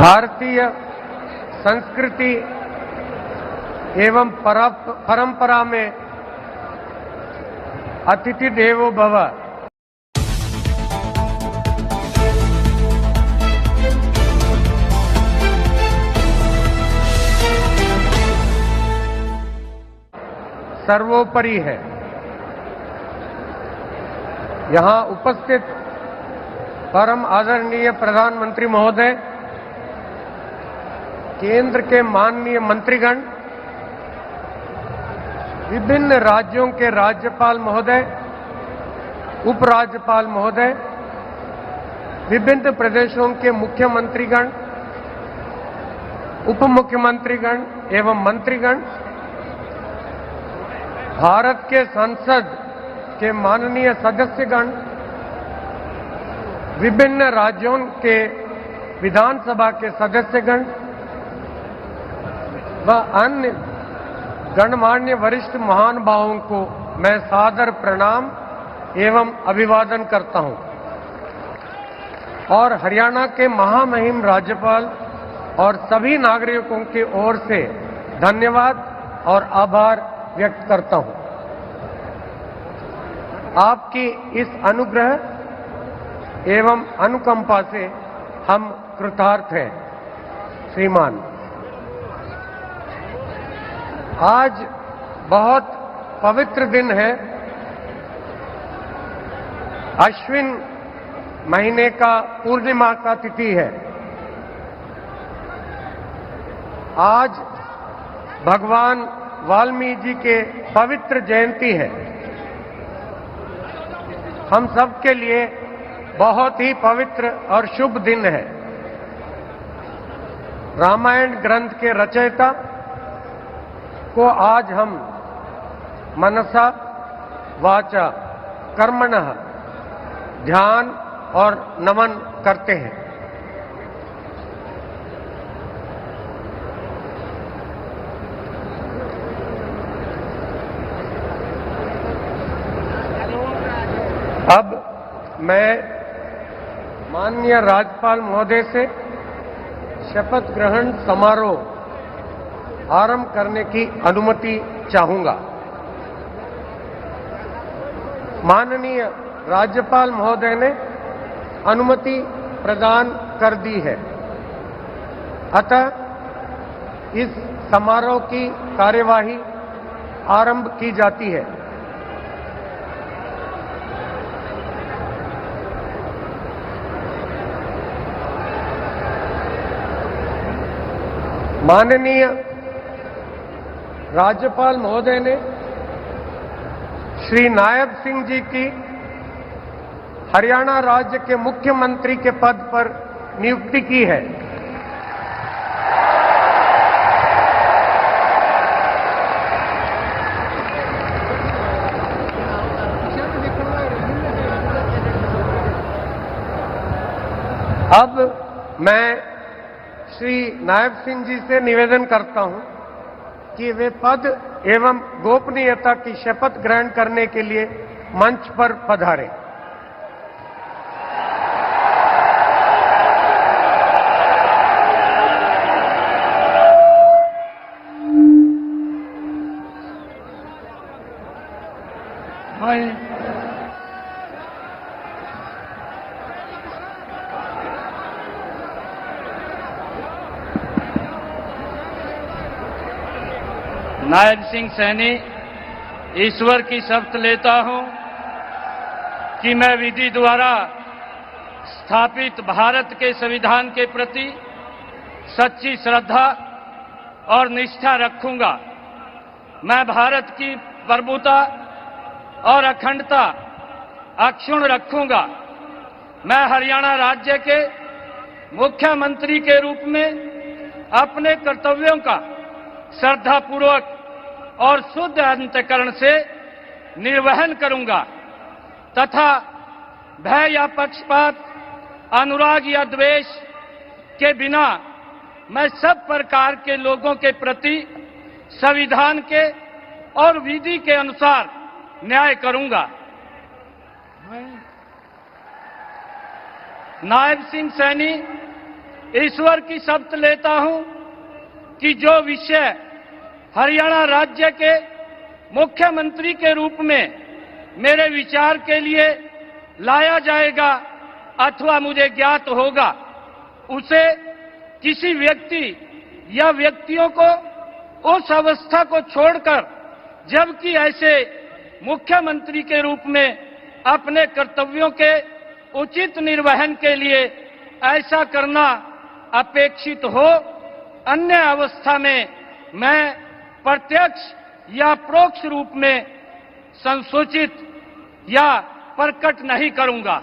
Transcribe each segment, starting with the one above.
भारतीय संस्कृति एवं परंपरा में अतिथि देवो भव सर्वोपरि है। यहां उपस्थित परम आदरणीय प्रधानमंत्री महोदय, केंद्र के माननीय मंत्रीगण, विभिन्न राज्यों के राज्यपाल महोदय, उपराज्यपाल महोदय, विभिन्न प्रदेशों के मुख्यमंत्रीगण, उप मुख्यमंत्रीगण एवं मंत्रीगण, भारत के संसद के माननीय सदस्यगण, विभिन्न राज्यों के विधानसभा के सदस्यगण व अन्य गणमान्य वरिष्ठ महानुभावों को मैं सादर प्रणाम एवं अभिवादन करता हूं और हरियाणा के महामहिम राज्यपाल और सभी नागरिकों की ओर से धन्यवाद और आभार व्यक्त करता हूं। आपकी इस अनुग्रह एवं अनुकंपा से हम कृतार्थ हैं। श्रीमान, आज बहुत पवित्र दिन है। अश्विन महीने का पूर्णिमा का तिथि है। आज भगवान वाल्मीकि जी के पवित्र जयंती है। हम सब के लिए बहुत ही पवित्र और शुभ दिन है। रामायण ग्रंथ के रचयिता को आज हम मनसा वाचा कर्मणः ध्यान और नमन करते हैं। अब मैं माननीय राज्यपाल महोदय से शपथ ग्रहण समारोह आरंभ करने की अनुमति चाहूंगा। माननीय राज्यपाल महोदय ने अनुमति प्रदान कर दी है। अतः इस समारोह की कार्यवाही आरंभ की जाती है। माननीय राज्यपाल महोदय ने श्री नायब सिंह जी की हरियाणा राज्य के मुख्यमंत्री के पद पर नियुक्ति की है। अब मैं श्री नायब सिंह जी से निवेदन करता हूं कि वे पद एवं गोपनीयता की शपथ ग्रहण करने के लिए मंच पर पधारें। नायब सिंह सैनी ईश्वर की शपथ लेता हूं कि मैं विधि द्वारा स्थापित भारत के संविधान के प्रति सच्ची श्रद्धा और निष्ठा रखूंगा। मैं भारत की प्रभुता और अखंडता अक्षुण्ण रखूंगा। मैं हरियाणा राज्य के मुख्यमंत्री के रूप में अपने कर्तव्यों का श्रद्धापूर्वक और शुद्ध अंतःकरण से निर्वहन करूंगा तथा भय या पक्षपात, अनुराग या द्वेष के बिना मैं सब प्रकार के लोगों के प्रति संविधान के और विधि के अनुसार न्याय करूंगा। नायब सिंह सैनी ईश्वर की शपथ लेता हूं कि जो विषय हरियाणा राज्य के मुख्यमंत्री के रूप में मेरे विचार के लिए लाया जाएगा अथवा मुझे ज्ञात होगा, उसे किसी व्यक्ति या व्यक्तियों को उस अवस्था को छोड़कर, जबकि ऐसे मुख्यमंत्री के रूप में अपने कर्तव्यों के उचित निर्वहन के लिए ऐसा करना अपेक्षित हो, अन्य अवस्था में मैं प्रत्यक्ष या परोक्ष रूप में संसूचित या प्रकट नहीं करूंगा।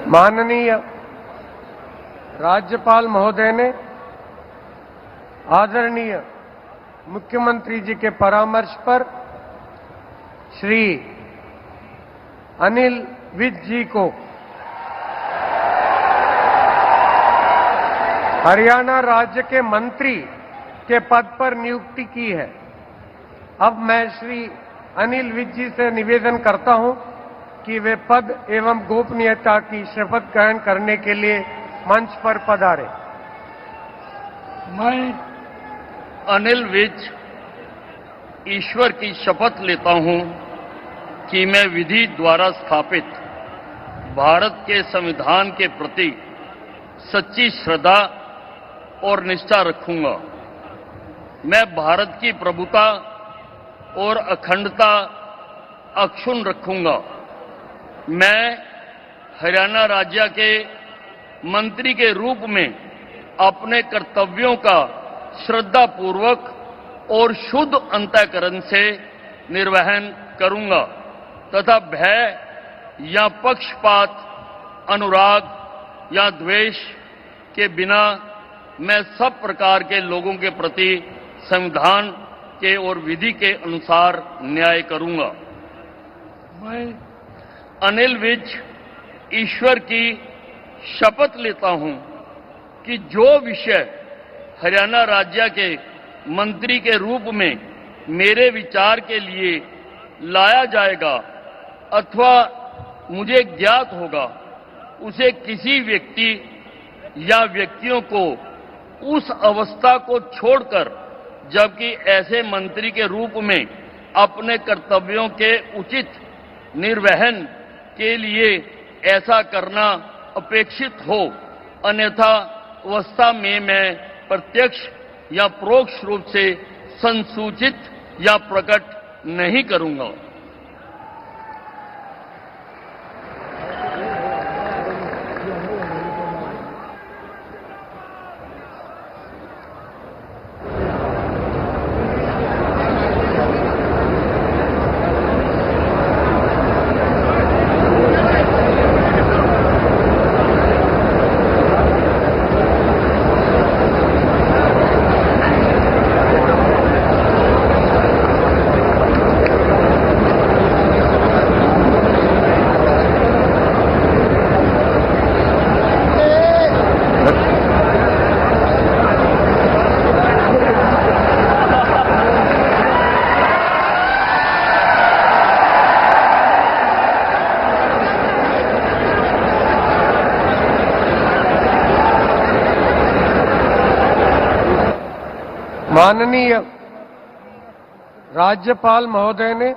माननीय राज्यपाल महोदय ने आदरणीय मुख्यमंत्री जी के परामर्श पर श्री अनिल विज जी को हरियाणा राज्य के मंत्री के पद पर नियुक्ति की है। अब मैं श्री अनिल विज जी से निवेदन करता हूं कि वे पद एवं गोपनीयता की शपथ ग्रहण करने के लिए मंच पर पधारे। मैं अनिल विज ईश्वर की शपथ लेता हूं कि मैं विधि द्वारा स्थापित भारत के संविधान के प्रति सच्ची श्रद्धा और निष्ठा रखूंगा। मैं भारत की प्रभुता और अखंडता अक्षुण्ण रखूंगा। मैं हरियाणा राज्य के मंत्री के रूप में अपने कर्तव्यों का श्रद्धापूर्वक और शुद्ध अंतःकरण से निर्वहन करूंगा तथा भय या पक्षपात, अनुराग या द्वेष के बिना मैं सब प्रकार के लोगों के प्रति संविधान के और विधि के अनुसार न्याय करूंगा। मैं अनिल विज ईश्वर की शपथ लेता हूं कि जो विषय हरियाणा राज्य के मंत्री के रूप में मेरे विचार के लिए लाया जाएगा अथवा मुझे ज्ञात होगा, उसे किसी व्यक्ति या व्यक्तियों को उस अवस्था को छोड़कर, जबकि ऐसे मंत्री के रूप में अपने कर्तव्यों के उचित निर्वहन के लिए ऐसा करना अपेक्षित हो, अन्यथा अवस्था में मैं प्रत्यक्ष या परोक्ष रूप से संसूचित या प्रकट नहीं करूंगा। माननीय राज्यपाल महोदय ने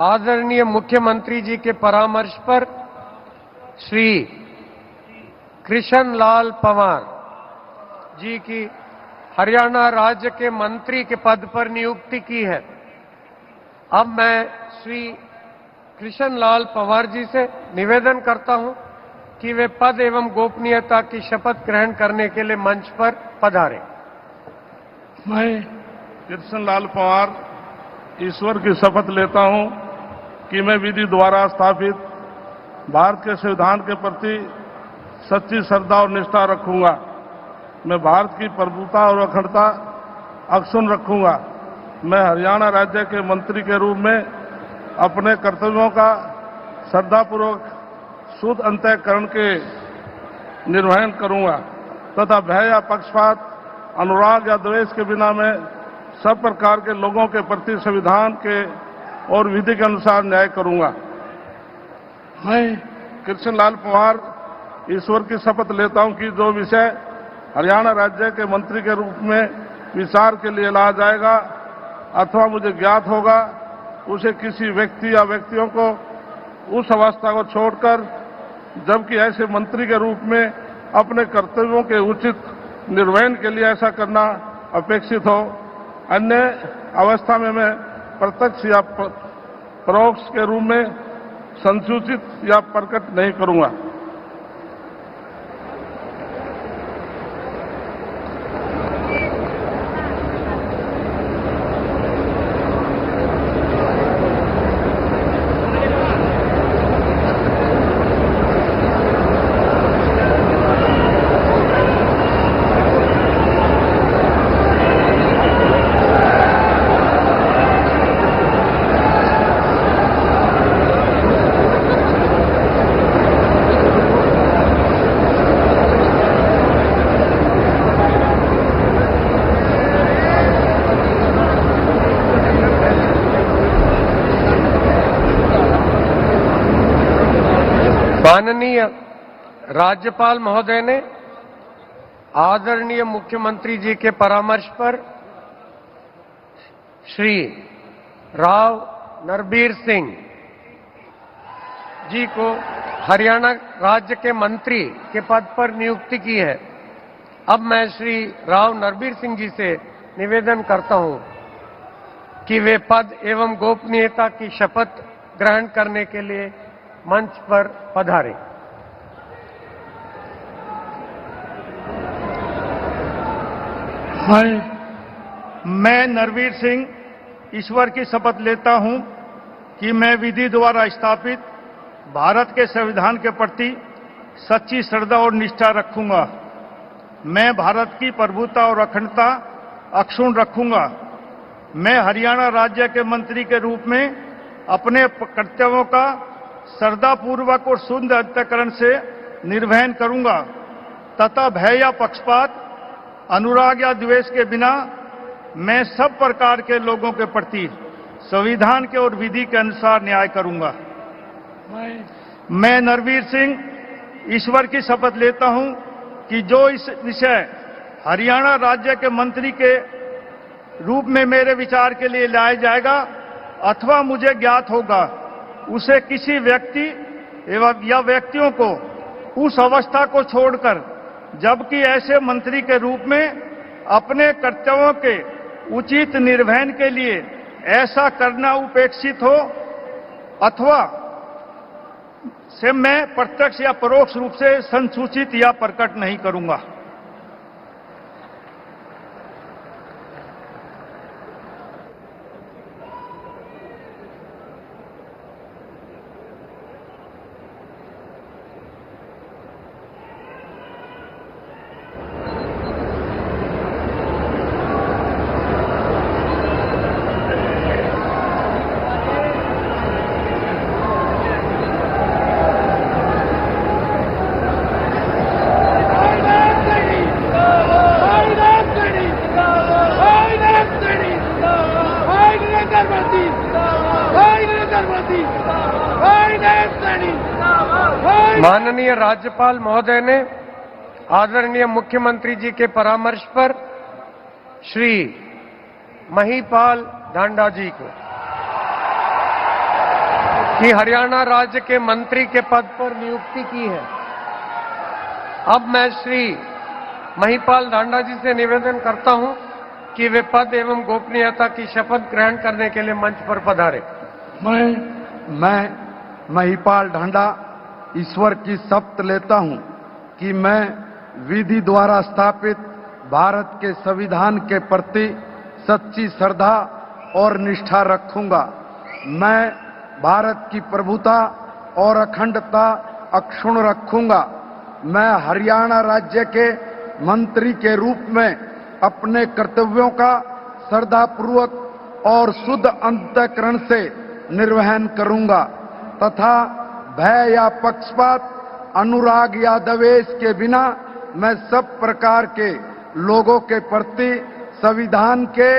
आदरणीय मुख्यमंत्री जी के परामर्श पर श्री कृष्ण लाल पंवार जी की हरियाणा राज्य के मंत्री के पद पर नियुक्ति की है। अब मैं श्री कृष्ण लाल पंवार जी से निवेदन करता हूं कि वे पद एवं गोपनीयता की शपथ ग्रहण करने के लिए मंच पर पधारें। मैं कृष्ण लाल पंवार ईश्वर की शपथ लेता हूं कि मैं विधि द्वारा स्थापित भारत के संविधान के प्रति सच्ची श्रद्धा और निष्ठा रखूंगा। मैं भारत की प्रभुता और अखंडता अक्षुण्ण रखूंगा। मैं हरियाणा राज्य के मंत्री के रूप में अपने कर्तव्यों का श्रद्धापूर्वक शुद्ध अंतःकरण के निर्वहन करूंगा तथा भय या पक्षपात, अनुराग या द्वेष के बिना मैं सब प्रकार के लोगों के प्रति संविधान के और विधि के अनुसार न्याय करूंगा। मैं कृष्ण लाल पंवार ईश्वर की शपथ लेता हूं कि जो विषय हरियाणा राज्य के मंत्री के रूप में विचार के लिए लाया जाएगा अथवा मुझे ज्ञात होगा, उसे किसी व्यक्ति या व्यक्तियों को उस अवस्था को छोड़कर, जबकि ऐसे मंत्री के रूप में अपने कर्तव्यों के उचित निर्वहन के लिए ऐसा करना अपेक्षित हो, अन्य अवस्था में मैं प्रत्यक्ष या परोक्ष के रूप में संसूचित या प्रकट नहीं करूंगा। माननीय राज्यपाल महोदय ने आदरणीय मुख्यमंत्री जी के परामर्श पर श्री राव नरबीर सिंह जी को हरियाणा राज्य के मंत्री के पद पर नियुक्ति की है। अब मैं श्री राव नरबीर सिंह जी से निवेदन करता हूं कि वे पद एवं गोपनीयता की शपथ ग्रहण करने के लिए मंच पर पधारें। मैं नरवीर सिंह ईश्वर की शपथ लेता हूं कि मैं विधि द्वारा स्थापित भारत के संविधान के प्रति सच्ची श्रद्धा और निष्ठा रखूंगा। मैं भारत की प्रभुता और अखंडता अक्षुण्ण रखूंगा। मैं हरियाणा राज्य के मंत्री के रूप में अपने कर्तव्यों का श्रद्धापूर्वक और शुद्ध अंतःकरण से निर्वहन करूंगा तथा भय या पक्षपात, अनुराग या द्वेष के बिना मैं सब प्रकार के लोगों के प्रति संविधान के और विधि के अनुसार न्याय करूंगा। मैं नरवीर सिंह ईश्वर की शपथ लेता हूं कि जो इस विषय हरियाणा राज्य के मंत्री के रूप में मेरे विचार के लिए लाया जाएगा अथवा मुझे ज्ञात होगा, उसे किसी व्यक्ति एवं या व्यक्तियों को उस अवस्था को छोड़कर, जबकि ऐसे मंत्री के रूप में अपने कर्तव्यों के उचित निर्वहन के लिए ऐसा करना उपेक्षित हो अथवा से मैं प्रत्यक्ष या परोक्ष रूप से संसूचित या प्रकट नहीं करूंगा। माननीय राज्यपाल महोदय ने आदरणीय मुख्यमंत्री जी के परामर्श पर श्री महिपाल ढांडा जी को कि हरियाणा राज्य के मंत्री के पद पर नियुक्ति की है। अब मैं श्री महिपाल ढांडा जी से निवेदन करता हूं कि वे पद एवं गोपनीयता की शपथ ग्रहण करने के लिए मंच पर पधारे। मैं महिपाल ढांडा ईश्वर की शपथ लेता हूं कि मैं विधि द्वारा स्थापित भारत के संविधान के प्रति सच्ची श्रद्धा और निष्ठा रखूंगा। मैं भारत की प्रभुता और अखंडता अक्षुण्ण रखूंगा। मैं हरियाणा राज्य के मंत्री के रूप में अपने कर्तव्यों का श्रद्धापूर्वक और शुद्ध अंतःकरण से निर्वहन करूंगा तथा भय या पक्षपात, अनुराग या द्वेष के बिना मैं सब प्रकार के लोगों के प्रति संविधान के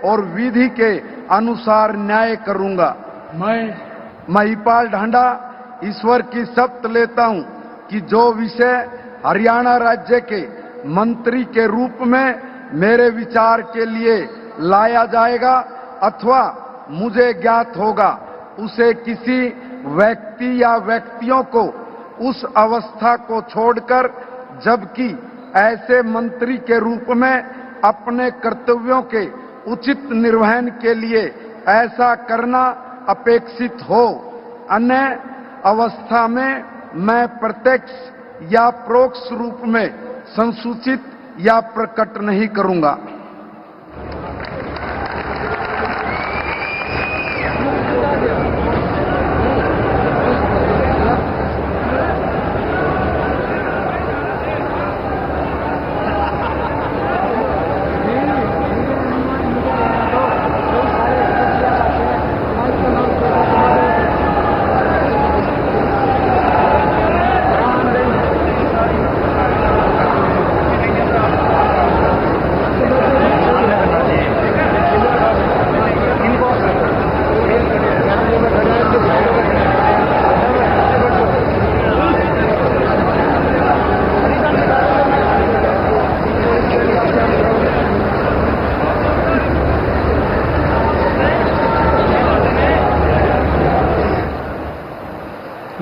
और विधि के अनुसार न्याय करूंगा। मैं महिपाल ढांडा ईश्वर की शपथ लेता हूं कि जो विषय हरियाणा राज्य के मंत्री के रूप में मेरे विचार के लिए लाया जाएगा अथवा मुझे ज्ञात होगा, उसे किसी व्यक्ति या व्यक्तियों को उस अवस्था को छोड़कर, जबकि ऐसे मंत्री के रूप में अपने कर्तव्यों के उचित निर्वहन के लिए ऐसा करना अपेक्षित हो, अन्य अवस्था में मैं प्रत्यक्ष या परोक्ष रूप में संसूचित या प्रकट नहीं करूंगा।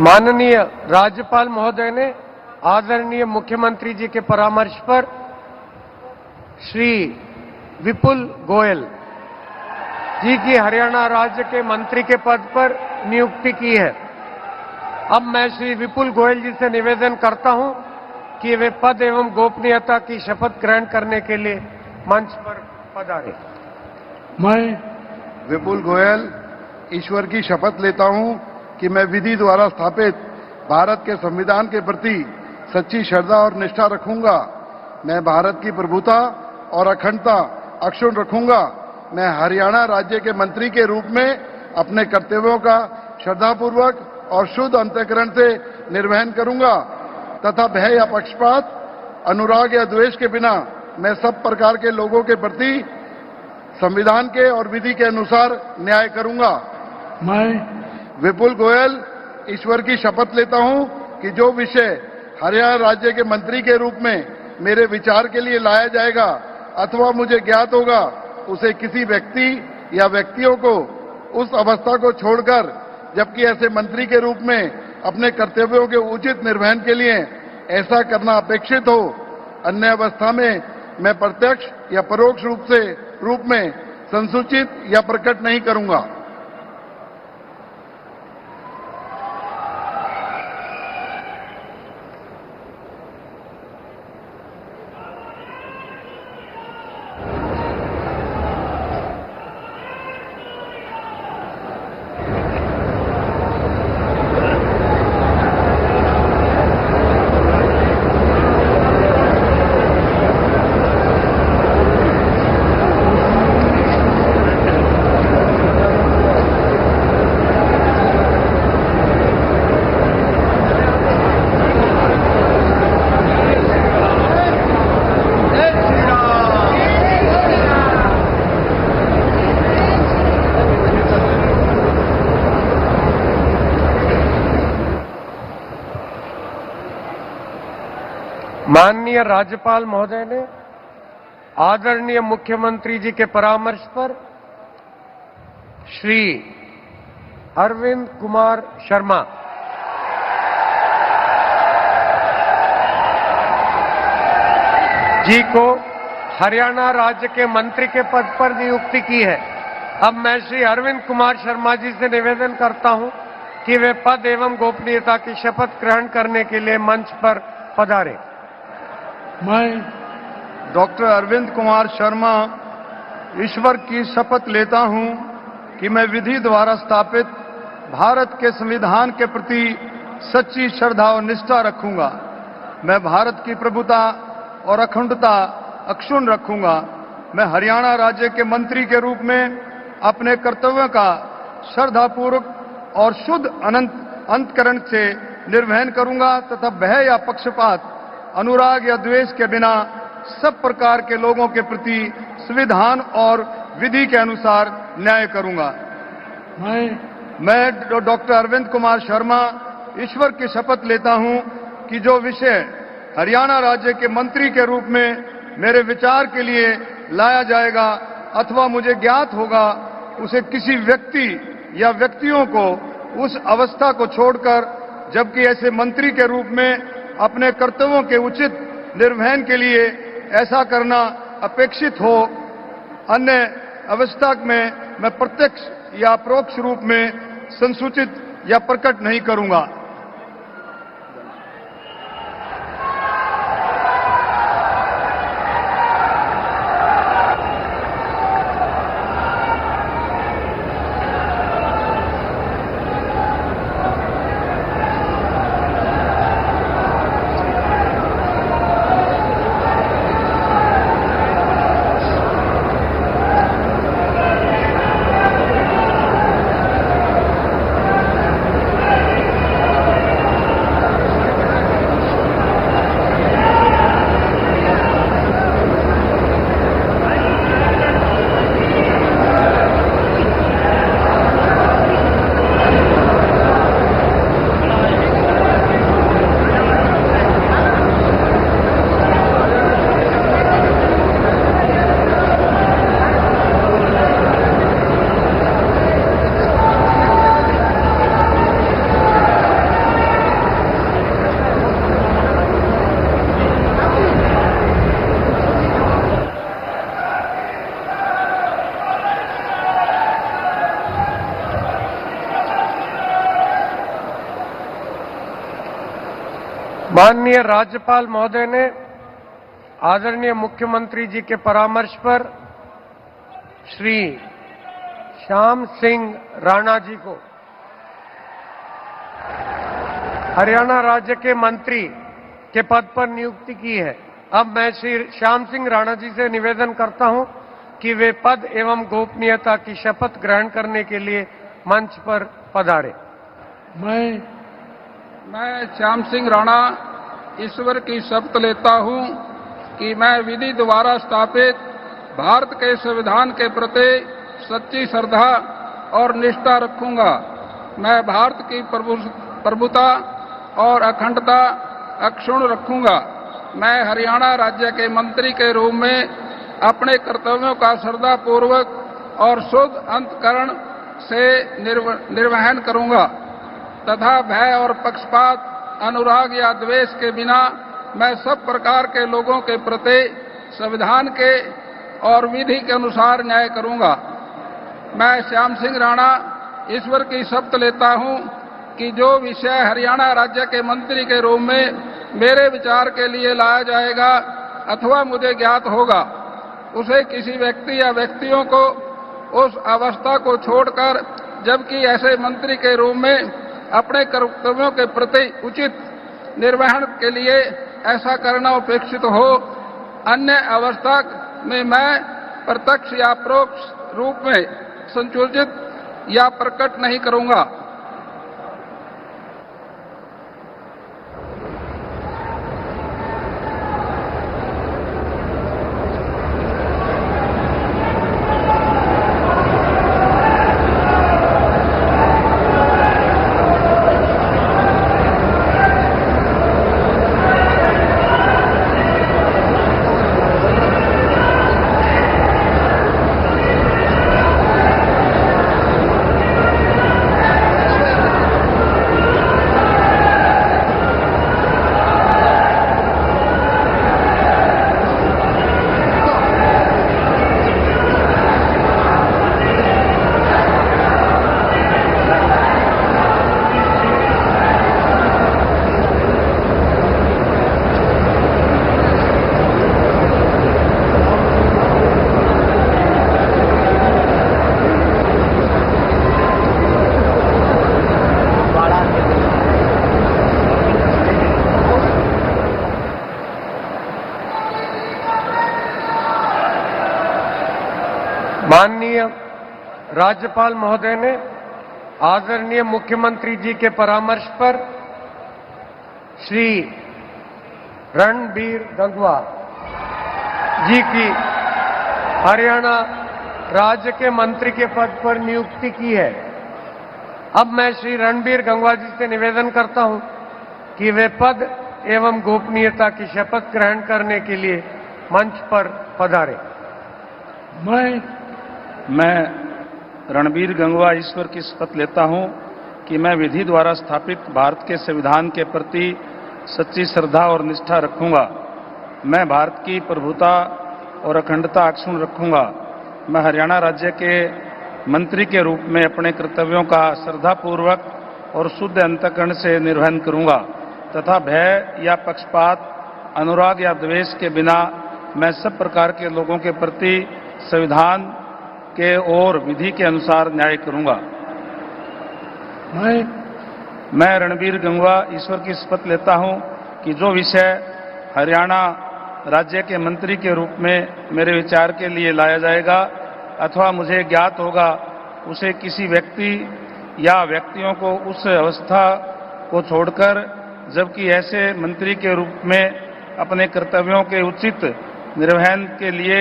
माननीय राज्यपाल महोदय ने आदरणीय मुख्यमंत्री जी के परामर्श पर श्री विपुल गोयल जी की हरियाणा राज्य के मंत्री के पद पर नियुक्ति की है। अब मैं श्री विपुल गोयल जी से निवेदन करता हूं कि वे पद एवं गोपनीयता की शपथ ग्रहण करने के लिए मंच पर पधारें। मैं विपुल गोयल ईश्वर की शपथ लेता हूं कि मैं विधि द्वारा स्थापित भारत के संविधान के प्रति सच्ची श्रद्धा और निष्ठा रखूंगा। मैं भारत की प्रभुता और अखंडता अक्षुण्ण रखूंगा। मैं हरियाणा राज्य के मंत्री के रूप में अपने कर्तव्यों का श्रद्धापूर्वक और शुद्ध अंतःकरण से निर्वहन करूंगा तथा भय या पक्षपात, अनुराग या द्वेष के बिना मैं सब प्रकार के लोगों के प्रति संविधान के और विधि के अनुसार न्याय करूंगा। मैं विपुल गोयल ईश्वर की शपथ लेता हूं कि जो विषय हरियाणा राज्य के मंत्री के रूप में मेरे विचार के लिए लाया जाएगा अथवा मुझे ज्ञात होगा, उसे किसी व्यक्ति या व्यक्तियों को उस अवस्था को छोड़कर, जबकि ऐसे मंत्री के रूप में अपने कर्तव्यों के उचित निर्वहन के लिए ऐसा करना अपेक्षित हो, अन्य अवस्था में मैं प्रत्यक्ष या परोक्ष रूप में संसूचित या प्रकट नहीं करूंगा। माननीय राज्यपाल महोदय ने आदरणीय मुख्यमंत्री जी के परामर्श पर श्री अरविंद कुमार शर्मा जी को हरियाणा राज्य के मंत्री के पद पर नियुक्ति की है। अब मैं श्री अरविंद कुमार शर्मा जी से निवेदन करता हूं कि वे पद एवं गोपनीयता की शपथ ग्रहण करने के लिए मंच पर पधारें। मैं डॉक्टर अरविंद कुमार शर्मा ईश्वर की शपथ लेता हूं कि मैं विधि द्वारा स्थापित भारत के संविधान के प्रति सच्ची श्रद्धा और निष्ठा रखूंगा। मैं भारत की प्रभुता और अखंडता अक्षुण्ण रखूंगा। मैं हरियाणा राज्य के मंत्री के रूप में अपने कर्तव्यों का श्रद्धापूर्वक और शुद्ध अंतकरण से निर्वहन करूंगा तथा भय या पक्षपात, अनुराग या द्वेष के बिना सब प्रकार के लोगों के प्रति संविधान और विधि के अनुसार न्याय करूंगा। मैं डॉक्टर अरविंद कुमार शर्मा ईश्वर की शपथ लेता हूं कि जो विषय हरियाणा राज्य के मंत्री के रूप में मेरे विचार के लिए लाया जाएगा अथवा मुझे ज्ञात होगा, उसे किसी व्यक्ति या व्यक्तियों को उस अवस्था को छोड़कर, जबकि ऐसे मंत्री के रूप में अपने कर्तव्यों के उचित निर्वहन के लिए ऐसा करना अपेक्षित हो, अन्य अवस्था में मैं प्रत्यक्ष या परोक्ष रूप में संसूचित या प्रकट नहीं करूंगा। माननीय राज्यपाल महोदय ने आदरणीय मुख्यमंत्री जी के परामर्श पर श्री श्याम सिंह राणा जी को हरियाणा राज्य के मंत्री के पद पर नियुक्ति की है। अब मैं श्री श्याम सिंह राणा जी से निवेदन करता हूं कि वे पद एवं गोपनीयता की शपथ ग्रहण करने के लिए मंच पर पधारे। मैं श्याम सिंह राणा ईश्वर की शपथ लेता हूं कि मैं विधि द्वारा स्थापित भारत के संविधान के प्रति सच्ची श्रद्धा और निष्ठा रखूंगा। मैं भारत की प्रभुता और अखंडता अक्षुण्ण रखूंगा। मैं हरियाणा राज्य के मंत्री के रूप में अपने कर्तव्यों का श्रद्धापूर्वक और शुद्ध अंतकरण से निर्वहन करूंगा तथा भय और पक्षपात, अनुराग या द्वेष के बिना मैं सब प्रकार के लोगों के प्रति संविधान के और विधि के अनुसार न्याय करूंगा। मैं श्याम सिंह राणा ईश्वर की शपथ लेता हूं कि जो विषय हरियाणा राज्य के मंत्री के रूप में मेरे विचार के लिए लाया जाएगा अथवा मुझे ज्ञात होगा, उसे किसी व्यक्ति या व्यक्तियों को उस अवस्था को छोड़कर, जबकि ऐसे मंत्री के रूप में अपने कर्तव्यों के प्रति उचित निर्वहन के लिए ऐसा करना अपेक्षित हो, अन्य अवस्था में मैं प्रत्यक्ष या परोक्ष रूप में संसूचित या प्रकट नहीं करूंगा। माननीय राज्यपाल महोदय ने आदरणीय मुख्यमंत्री जी के परामर्श पर श्री रणबीर गंगवा जी की हरियाणा राज्य के मंत्री के पद पर नियुक्ति की है। अब मैं श्री रणबीर गंगवा जी से निवेदन करता हूं कि वे पद एवं गोपनीयता की शपथ ग्रहण करने के लिए मंच पर पधारें। मैं रणबीर गंगवा ईश्वर की शपथ लेता हूं कि मैं विधि द्वारा स्थापित भारत के संविधान के प्रति सच्ची श्रद्धा और निष्ठा रखूंगा। मैं भारत की प्रभुता और अखंडता अक्षुण्ण रखूंगा। मैं हरियाणा राज्य के मंत्री के रूप में अपने कर्तव्यों का श्रद्धापूर्वक और शुद्ध अंतःकरण से निर्वहन करूंगा तथा भय या पक्षपात, अनुराग या द्वेष के बिना मैं सब प्रकार के लोगों के प्रति संविधान के और विधि के अनुसार न्याय करूंगा। मैं रणबीर गंगवा ईश्वर की शपथ लेता हूं कि जो विषय हरियाणा राज्य के मंत्री के रूप में मेरे विचार के लिए लाया जाएगा अथवा मुझे ज्ञात होगा, उसे किसी व्यक्ति या व्यक्तियों को उस अवस्था को छोड़कर, जबकि ऐसे मंत्री के रूप में अपने कर्तव्यों के उचित निर्वहन के लिए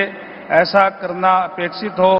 ऐसा करना अपेक्षित हो,